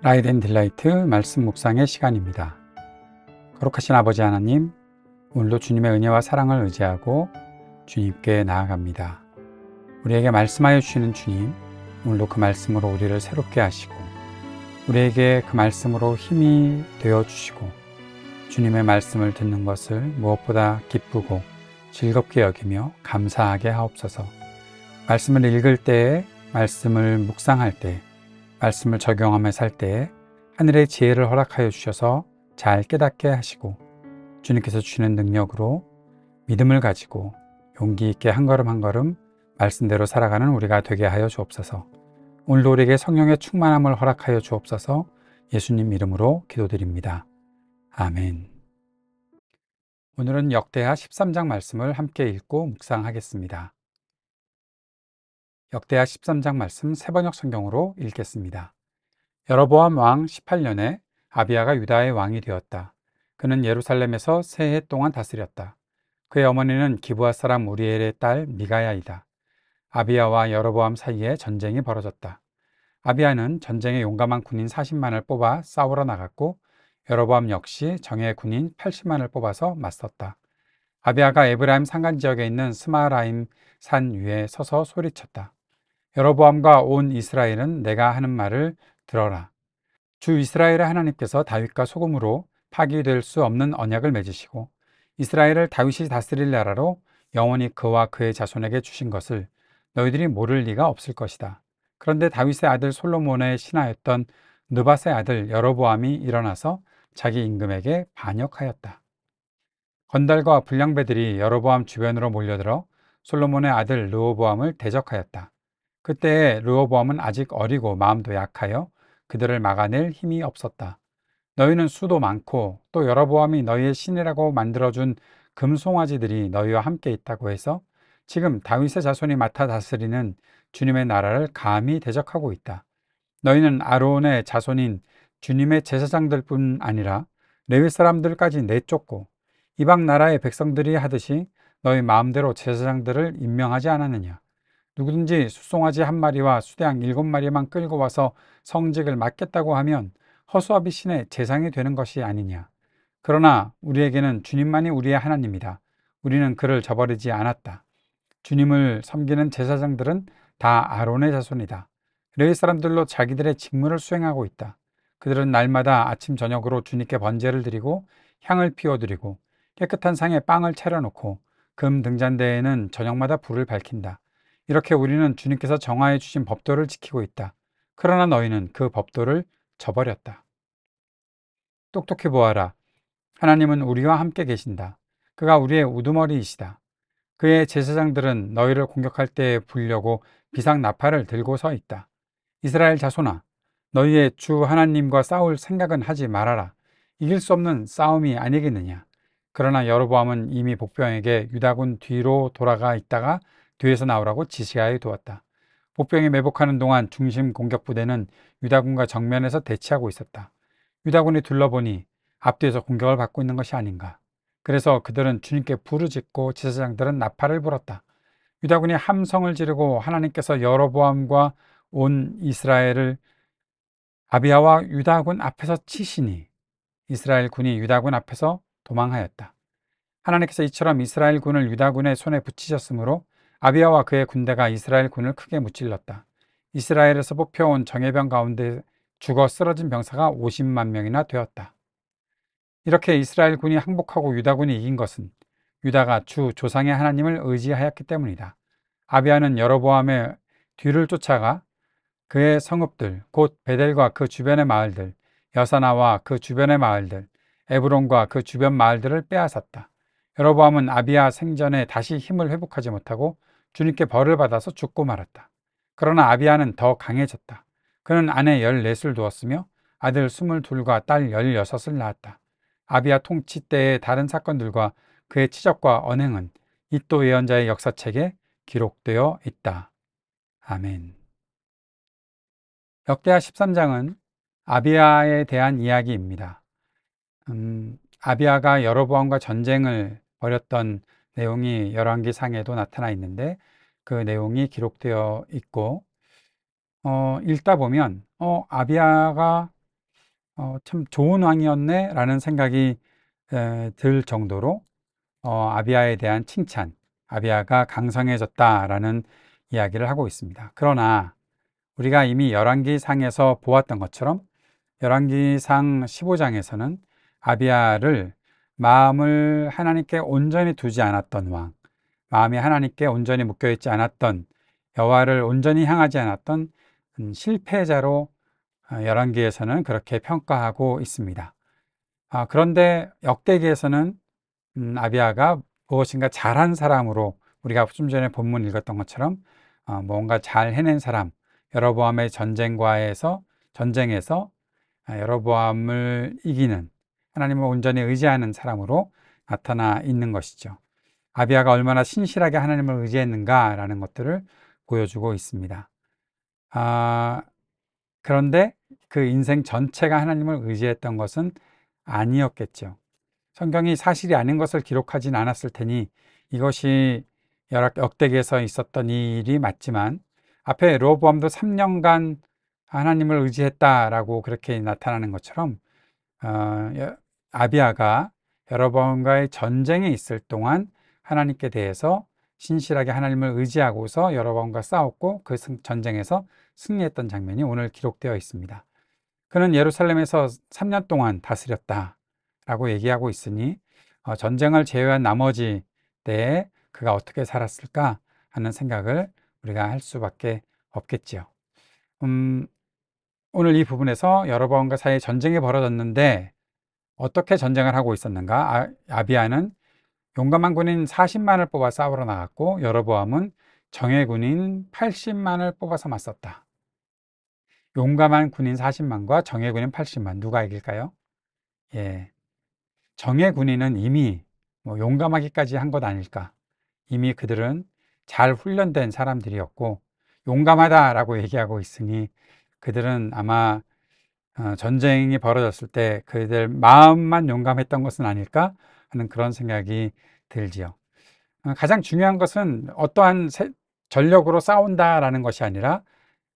라이드 앤 딜라이트 말씀 묵상의 시간입니다. 거룩하신 아버지 하나님, 오늘도 주님의 은혜와 사랑을 의지하고 주님께 나아갑니다. 우리에게 말씀하여 주시는 주님, 오늘도 그 말씀으로 우리를 새롭게 하시고 우리에게 그 말씀으로 힘이 되어 주시고 주님의 말씀을 듣는 것을 무엇보다 기쁘고 즐겁게 여기며 감사하게 하옵소서. 말씀을 읽을 때에, 말씀을 묵상할 때, 말씀을 적용하며 살 때에 하늘의 지혜를 허락하여 주셔서 잘 깨닫게 하시고 주님께서 주시는 능력으로 믿음을 가지고 용기 있게 한 걸음 한 걸음 말씀대로 살아가는 우리가 되게 하여 주옵소서. 오늘도 우리에게 성령의 충만함을 허락하여 주옵소서. 예수님 이름으로 기도드립니다. 아멘. 오늘은 역대하 13장 말씀을 함께 읽고 묵상하겠습니다. 역대하 13장 말씀 세번역 성경으로 읽겠습니다. 여로보암 왕 18년에 아비야가 유다의 왕이 되었다. 그는 예루살렘에서 세 해 동안 다스렸다. 그의 어머니는 기브아 사람 우리엘의 딸 미가야이다. 아비야와 여로보암 사이에 전쟁이 벌어졌다. 아비야는 전쟁에 용감한 군인 40만을 뽑아 싸우러 나갔고 여로보암 역시 정예 군인 80만을 뽑아서 맞섰다. 아비야가 에브라임 산간 지역에 있는 스마라임 산 위에 서서 소리쳤다. 여로보암과 온 이스라엘은 내가 하는 말을 들어라. 주 이스라엘의 하나님께서 다윗과 소금으로 파기될 수 없는 언약을 맺으시고 이스라엘을 다윗이 다스릴 나라로 영원히 그와 그의 자손에게 주신 것을 너희들이 모를 리가 없을 것이다. 그런데 다윗의 아들 솔로몬의 신하였던 느밧의 아들 여로보암이 일어나서 자기 임금에게 반역하였다. 건달과 불량배들이 여로보암 주변으로 몰려들어 솔로몬의 아들 르호보암을 대적하였다. 그때 르호보암은 아직 어리고 마음도 약하여 그들을 막아낼 힘이 없었다. 너희는 수도 많고 또 여로보암이 너희의 신이라고 만들어준 금송아지들이 너희와 함께 있다고 해서 지금 다윗의 자손이 맡아 다스리는 주님의 나라를 감히 대적하고 있다. 너희는 아론의 자손인 주님의 제사장들뿐 아니라 레위 사람들까지 내쫓고 이방 나라의 백성들이 하듯이 너희 마음대로 제사장들을 임명하지 않았느냐. 누구든지 숫송아지 한 마리와 수대양 7마리만 끌고 와서 성직을 맡겠다고 하면 허수아비 신의 제상이 되는 것이 아니냐. 그러나 우리에게는 주님만이 우리의 하나님이다. 우리는 그를 저버리지 않았다. 주님을 섬기는 제사장들은 다 아론의 자손이다. 레위 사람들로 자기들의 직무를 수행하고 있다. 그들은 날마다 아침 저녁으로 주님께 번제를 드리고 향을 피워드리고 깨끗한 상에 빵을 차려놓고 금 등잔대에는 저녁마다 불을 밝힌다. 이렇게 우리는 주님께서 정하여 주신 법도를 지키고 있다. 그러나 너희는 그 법도를 저버렸다. 똑똑히 보아라. 하나님은 우리와 함께 계신다. 그가 우리의 우두머리이시다. 그의 제사장들은 너희를 공격할 때에 불려고 비상나팔을 들고 서 있다. 이스라엘 자손아, 너희의 주 하나님과 싸울 생각은 하지 말아라. 이길 수 없는 싸움이 아니겠느냐. 그러나 여로보암은 이미 복병에게 유다군 뒤로 돌아가 있다가 뒤에서 나오라고 지시하여 두었다. 복병이 매복하는 동안 중심 공격 부대는 유다군과 정면에서 대치하고 있었다. 유다군이 둘러보니 앞뒤에서 공격을 받고 있는 것이 아닌가. 그래서 그들은 주님께 부르짖고 제사장들은 나팔을 불었다. 유다군이 함성을 지르고 하나님께서 여로보암과 온 이스라엘을 아비야와 유다군 앞에서 치시니 이스라엘 군이 유다군 앞에서 도망하였다. 하나님께서 이처럼 이스라엘 군을 유다군의 손에 붙이셨으므로 아비야와 그의 군대가 이스라엘 군을 크게 무찔렀다. 이스라엘에서 뽑혀온 정예병 가운데 죽어 쓰러진 병사가 50만 명이나 되었다. 이렇게 이스라엘 군이 항복하고 유다군이 이긴 것은 유다가 주 조상의 하나님을 의지하였기 때문이다. 아비야는 여로보암의 뒤를 쫓아가 그의 성읍들 곧 베델과 그 주변의 마을들, 여사나와 그 주변의 마을들, 에브론과 그 주변 마을들을 빼앗았다. 여로보암은 아비야 생전에 다시 힘을 회복하지 못하고 주님께 벌을 받아서 죽고 말았다. 그러나 아비야는 더 강해졌다. 그는 아내 14을 두었으며 아들 22과 딸 16을 낳았다. 아비야 통치 때의 다른 사건들과 그의 치적과 언행은 이도 예언자의 역사책에 기록되어 있다. 아멘. 역대하 13장은 아비야에 대한 이야기입니다. 아비야가 여로보암과 전쟁을 벌였던 내용이 열왕기상에도 나타나 있는데 그 내용이 기록되어 있고 읽다 보면 아비야가 참 좋은 왕이었네 라는 생각이 들 정도로 아비야에 대한 칭찬, 아비야가 강성해졌다라는 이야기를 하고 있습니다. 그러나 우리가 이미 열왕기상에서 보았던 것처럼 열왕기상 15장에서는 아비야를 마음을 하나님께 온전히 두지 않았던 왕, 마음이 하나님께 온전히 묶여있지 않았던, 여호와를 온전히 향하지 않았던 실패자로 열왕기에서는 그렇게 평가하고 있습니다. 그런데 역대기에서는 아비야가 무엇인가 잘한 사람으로, 우리가 좀 전에 본문 읽었던 것처럼 뭔가 잘 해낸 사람, 여로보암의 전쟁에서 여로보암을 이기는, 하나님을 온전히 의지하는 사람으로 나타나 있는 것이죠. 아비야가 얼마나 신실하게 하나님을 의지했는가라는 것들을 보여주고 있습니다. 그런데 그 인생 전체가 하나님을 의지했던 것은 아니었겠죠. 성경이 사실이 아닌 것을 기록하진 않았을 테니 이것이 역대기에서 있었던 일이 맞지만, 앞에 르호보암도 3년간 하나님을 의지했다라고 그렇게 나타나는 것처럼 아비야가 여로보암과의 전쟁에 있을 동안 하나님께 대해서 신실하게 하나님을 의지하고서 여로보암과 싸웠고 그 전쟁에서 승리했던 장면이 오늘 기록되어 있습니다. 그는 예루살렘에서 3년 동안 다스렸다 라고 얘기하고 있으니 전쟁을 제외한 나머지 때에 그가 어떻게 살았을까 하는 생각을 우리가 할 수밖에 없겠지요. 오늘 이 부분에서 여로보암과 사이에 전쟁이 벌어졌는데 어떻게 전쟁을 하고 있었는가? 아비야는 용감한 군인 40만을 뽑아 싸우러 나갔고 여로보암은 정예 군인 80만을 뽑아서 맞섰다. 용감한 군인 40만과 정예 군인 80만, 누가 이길까요? 예, 정예 군인은 이미 용감하기까지 한 것 아닐까. 이미 그들은 잘 훈련된 사람들이었고 용감하다라고 얘기하고 있으니 그들은 아마 전쟁이 벌어졌을 때 그들 마음만 용감했던 것은 아닐까 하는 그런 생각이 들지요. 가장 중요한 것은 어떠한 전력으로 싸운다라는 것이 아니라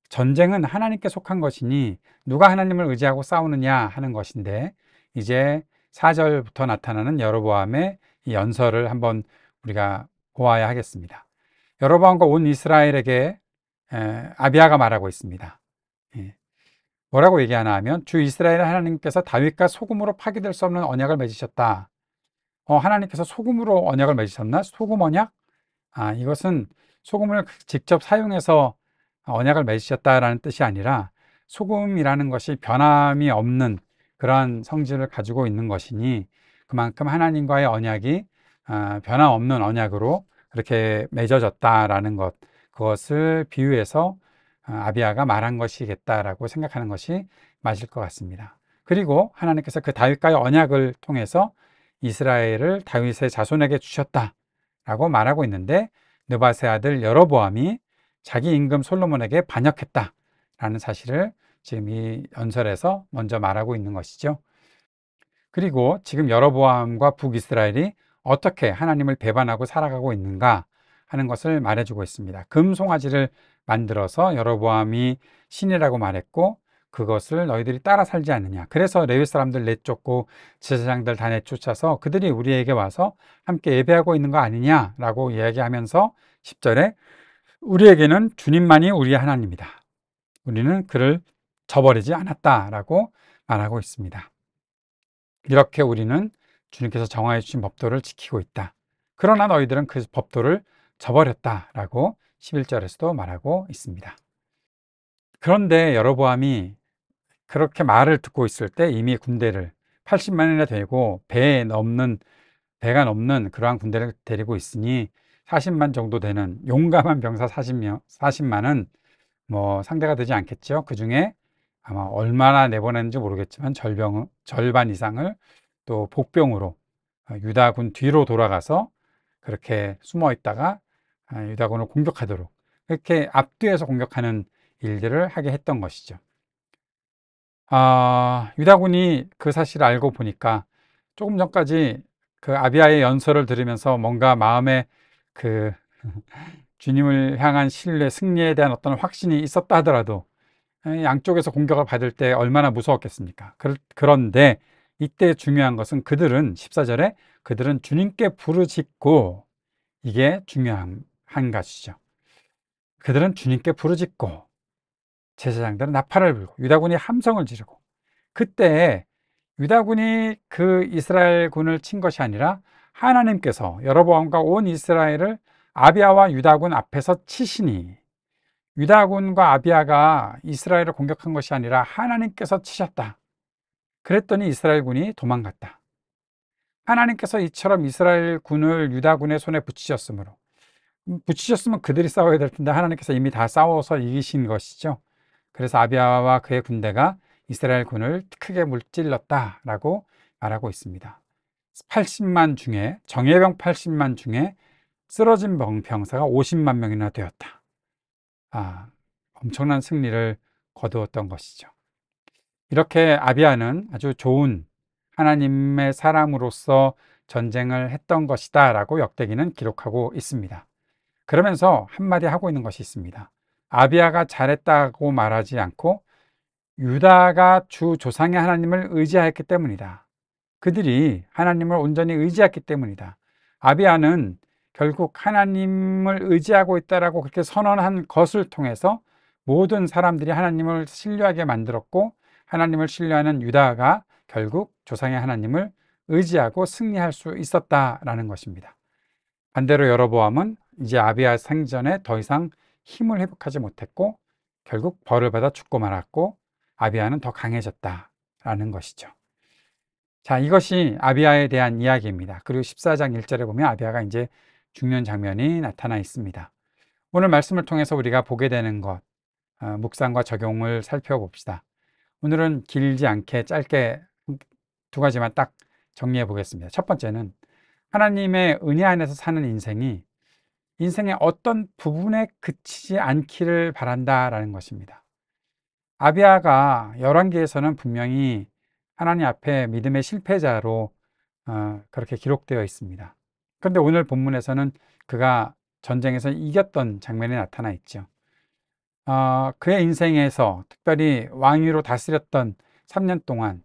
전쟁은 하나님께 속한 것이니 누가 하나님을 의지하고 싸우느냐 하는 것인데, 이제 4절부터 나타나는 여로보암의 이 연설을 한번 우리가 보아야 하겠습니다. 여로보암과 온 이스라엘에게 아비야가 말하고 있습니다. 뭐라고 얘기하나 하면, 주 이스라엘 하나님께서 다윗과 소금으로 파괴될 수 없는 언약을 맺으셨다. 하나님께서 소금으로 언약을 맺으셨나? 소금 언약? 이것은 소금을 직접 사용해서 언약을 맺으셨다라는 뜻이 아니라, 소금이라는 것이 변함이 없는 그러한 성질을 가지고 있는 것이니 그만큼 하나님과의 언약이 변함없는 언약으로 그렇게 맺어졌다라는 것, 그것을 비유해서 아비야가 말한 것이겠다라고 생각하는 것이 맞을 것 같습니다. 그리고 하나님께서 그 다윗과의 언약을 통해서 이스라엘을 다윗의 자손에게 주셨다라고 말하고 있는데, 느밧의 아들 여로보암이 자기 임금 솔로몬에게 반역했다라는 사실을 지금 이 연설에서 먼저 말하고 있는 것이죠. 그리고 지금 여로보암과 북이스라엘이 어떻게 하나님을 배반하고 살아가고 있는가 하는 것을 말해주고 있습니다. 금송아지를 만들어서 여로보암이 신이라고 말했고 그것을 너희들이 따라 살지 않느냐, 그래서 레위 사람들 내쫓고 제사장들 다 내쫓아서 그들이 우리에게 와서 함께 예배하고 있는 거 아니냐라고 이야기하면서 10절에 우리에게는 주님만이 우리의 하나님이다, 우리는 그를 저버리지 않았다라고 말하고 있습니다. 이렇게 우리는 주님께서 정하여 주신 법도를 지키고 있다, 그러나 너희들은 그 법도를 저버렸다라고 11절에서도 말하고 있습니다. 그런데 여로보암이 그렇게 말을 듣고 있을 때 이미 군대를 80만이나 되고 배가 넘는 그러한 군대를 데리고 있으니 40만 정도 되는 용감한 병사 40만은 뭐 상대가 되지 않겠죠. 그 중에 아마 얼마나 내보냈는지 모르겠지만 절반 이상을 또 복병으로 유다군 뒤로 돌아가서 그렇게 숨어 있다가 유다군을 공격하도록 이렇게 앞뒤에서 공격하는 일들을 하게 했던 것이죠. 유다군이 그 사실을 알고 보니까 조금 전까지 그 아비야의 연설을 들으면서 뭔가 마음에 그 주님을 향한 신뢰, 승리에 대한 어떤 확신이 있었다 하더라도 양쪽에서 공격을 받을 때 얼마나 무서웠겠습니까? 그런데 이때 중요한 것은 그들은 14절에 그들은 주님께 부르짖고, 이게 중요한 한 가지죠. 그들은 주님께 부르짖고 제사장들은 나팔을 불고 유다군이 함성을 지르고, 그때 유다군이 그 이스라엘 군을 친 것이 아니라 하나님께서 여로보암과 온 이스라엘을 아비아와 유다군 앞에서 치시니, 유다군과 아비아가 이스라엘을 공격한 것이 아니라 하나님께서 치셨다. 그랬더니 이스라엘 군이 도망갔다. 하나님께서 이처럼 이스라엘 군을 유다군의 손에 붙이셨으면 그들이 싸워야 될 텐데 하나님께서 이미 다 싸워서 이기신 것이죠. 그래서 아비아와 그의 군대가 이스라엘 군을 크게 물질렀다라고 말하고 있습니다. 80만 중에, 정예병 80만 중에 쓰러진 병사가 50만 명이나 되었다. 엄청난 승리를 거두었던 것이죠. 이렇게 아비아는 아주 좋은 하나님의 사람으로서 전쟁을 했던 것이다 라고 역대기는 기록하고 있습니다. 그러면서 한마디 하고 있는 것이 있습니다. 아비아가 잘했다고 말하지 않고 유다가 주 조상의 하나님을 의지하였기 때문이다. 그들이 하나님을 온전히 의지했기 때문이다. 아비아는 결국 하나님을 의지하고 있다라고 그렇게 선언한 것을 통해서 모든 사람들이 하나님을 신뢰하게 만들었고, 하나님을 신뢰하는 유다가 결국 조상의 하나님을 의지하고 승리할 수 있었다라는 것입니다. 반대로 여로보암은 이제 아비아 생전에 더 이상 힘을 회복하지 못했고 결국 벌을 받아 죽고 말았고, 아비아는 더 강해졌다라는 것이죠. 자, 이것이 아비아에 대한 이야기입니다. 그리고 14장 1절에 보면 아비아가 이제 죽는 장면이 나타나 있습니다. 오늘 말씀을 통해서 우리가 보게 되는 것, 묵상과 적용을 살펴봅시다. 오늘은 길지 않게 짧게 두 가지만 딱 정리해 보겠습니다. 첫 번째는 하나님의 은혜 안에서 사는 인생의 어떤 부분에 그치지 않기를 바란다라는 것입니다. 아비아가 열왕기에서는 분명히 하나님 앞에 믿음의 실패자로 그렇게 기록되어 있습니다. 그런데 오늘 본문에서는 그가 전쟁에서 이겼던 장면이 나타나 있죠. 그의 인생에서 특별히 왕위로 다스렸던 3년 동안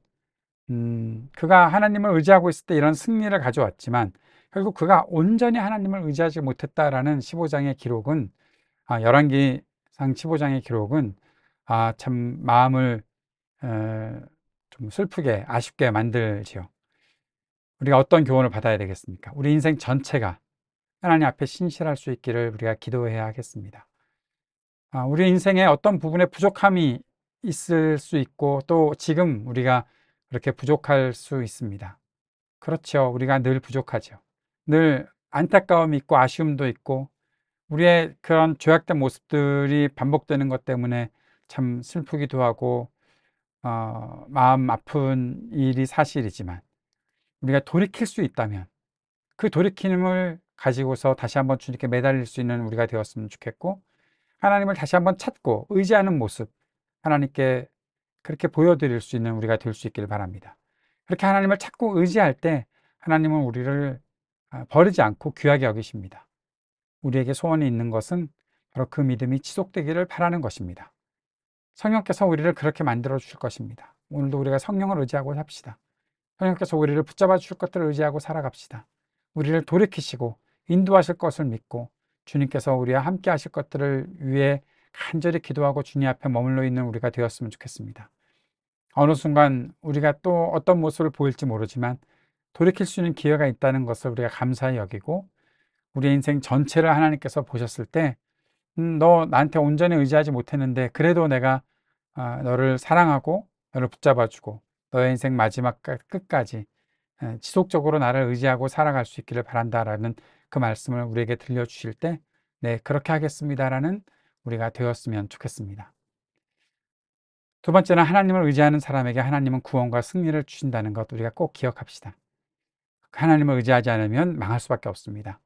그가 하나님을 의지하고 있을 때 이런 승리를 가져왔지만 결국 그가 온전히 하나님을 의지하지 못했다라는 15장의 기록은, 열왕기상 15장의 기록은 참 마음을 좀 슬프게 아쉽게 만들지요. 우리가 어떤 교훈을 받아야 되겠습니까? 우리 인생 전체가 하나님 앞에 신실할 수 있기를 우리가 기도해야 하겠습니다. 우리 인생에 어떤 부분에 부족함이 있을 수 있고 또 지금 우리가 그렇게 부족할 수 있습니다. 그렇죠. 우리가 늘 부족하죠. 늘 안타까움이 있고 아쉬움도 있고 우리의 그런 죄악된 모습들이 반복되는 것 때문에 참 슬프기도 하고 마음 아픈 일이 사실이지만, 우리가 돌이킬 수 있다면 그 돌이킴을 가지고서 다시 한번 주님께 매달릴 수 있는 우리가 되었으면 좋겠고, 하나님을 다시 한번 찾고 의지하는 모습 하나님께 그렇게 보여드릴 수 있는 우리가 될 수 있기를 바랍니다. 그렇게 하나님을 찾고 의지할 때 하나님은 우리를 버리지 않고 귀하게 여기십니다. 우리에게 소원이 있는 것은 바로 그 믿음이 지속되기를 바라는 것입니다. 성령께서 우리를 그렇게 만들어 주실 것입니다. 오늘도 우리가 성령을 의지하고 삽시다. 성령께서 우리를 붙잡아 주실 것들을 의지하고 살아갑시다. 우리를 돌이키시고 인도하실 것을 믿고 주님께서 우리와 함께 하실 것들을 위해 간절히 기도하고 주님 앞에 머물러 있는 우리가 되었으면 좋겠습니다. 어느 순간 우리가 또 어떤 모습을 보일지 모르지만 돌이킬 수 있는 기회가 있다는 것을 우리가 감사히 여기고, 우리 인생 전체를 하나님께서 보셨을 때 너 나한테 온전히 의지하지 못했는데 그래도 내가 너를 사랑하고 너를 붙잡아주고 너의 인생 마지막 끝까지 지속적으로 나를 의지하고 살아갈 수 있기를 바란다라는 그 말씀을 우리에게 들려주실 때, 네, 그렇게 하겠습니다라는 우리가 되었으면 좋겠습니다. 두 번째는 하나님을 의지하는 사람에게 하나님은 구원과 승리를 주신다는 것 우리가 꼭 기억합시다. 하나님을 의지하지 않으면 망할 수밖에 없습니다.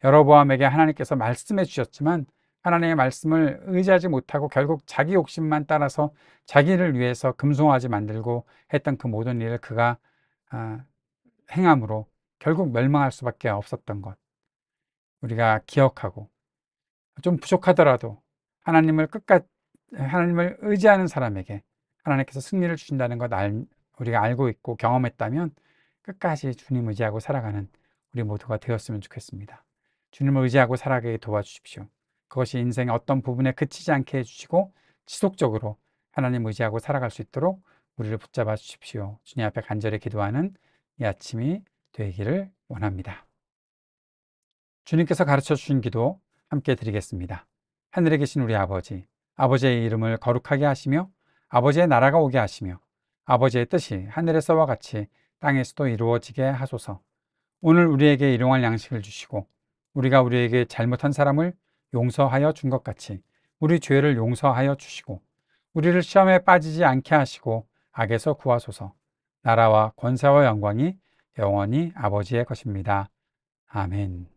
여로보암에게 하나님께서 말씀해 주셨지만 하나님의 말씀을 의지하지 못하고 결국 자기 욕심만 따라서 자기를 위해서 금송아지 만들고 했던 그 모든 일을 그가 행함으로 결국 멸망할 수밖에 없었던 것 우리가 기억하고, 좀 부족하더라도 하나님을 끝까지 하나님을 의지하는 사람에게 하나님께서 승리를 주신다는 것 우리가 알고 있고 경험했다면 끝까지 주님 의지하고 살아가는 우리 모두가 되었으면 좋겠습니다. 주님을 의지하고 살아가게 도와주십시오. 그것이 인생의 어떤 부분에 그치지 않게 해주시고 지속적으로 하나님 의지하고 살아갈 수 있도록 우리를 붙잡아 주십시오. 주님 앞에 간절히 기도하는 이 아침이 되기를 원합니다. 주님께서 가르쳐 주신 기도 함께 드리겠습니다. 하늘에 계신 우리 아버지, 아버지의 이름을 거룩하게 하시며 아버지의 나라가 오게 하시며 아버지의 뜻이 하늘에서와 같이 땅에서도 이루어지게 하소서. 오늘 우리에게 일용할 양식을 주시고 우리가 우리에게 잘못한 사람을 용서하여 준 것 같이 우리 죄를 용서하여 주시고 우리를 시험에 빠지지 않게 하시고 악에서 구하소서. 나라와 권세와 영광이 영원히 아버지의 것입니다. 아멘.